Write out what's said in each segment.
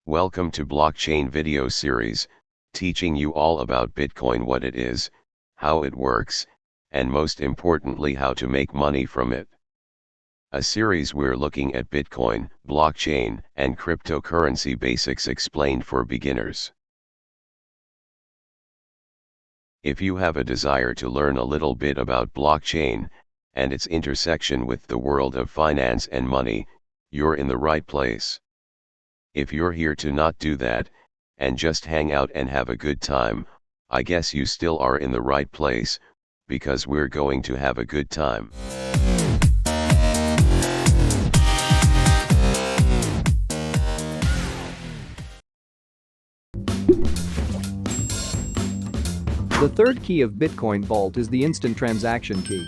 Welcome to Blockchain video series, teaching you all about Bitcoin, what it is, how it works, and most importantly how to make money from it. A series we're looking at Bitcoin, blockchain, and cryptocurrency basics explained for beginners. If you have a desire to learn a little bit about blockchain, and its intersection with the world of finance and money, you're in the right place. If you're here to not do that, and just hang out and have a good time, I guess you still are in the right place, because we're going to have a good time. The third key of Bitcoin Vault is the instant transaction key.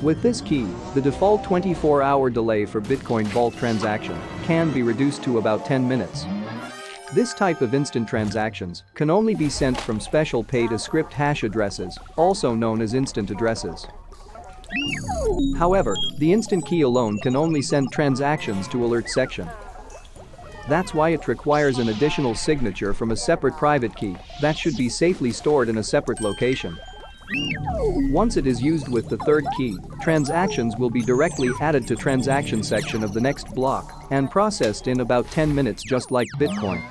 With this key, the default 24-hour delay for Bitcoin Vault transaction can be reduced to about 10 minutes. This type of instant transactions can only be sent from special pay-to-script hash addresses, also known as instant addresses. However, the instant key alone can only send transactions to alert section. That's why it requires an additional signature from a separate private key that should be safely stored in a separate location. Once it is used with the third key, transactions will be directly added to transaction section of the next block and processed in about 10 minutes, just like Bitcoin.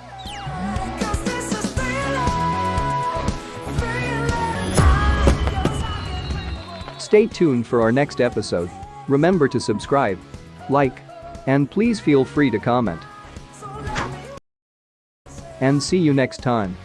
Stay tuned for our next episode. Remember to subscribe, like, and please feel free to comment. And see you next time.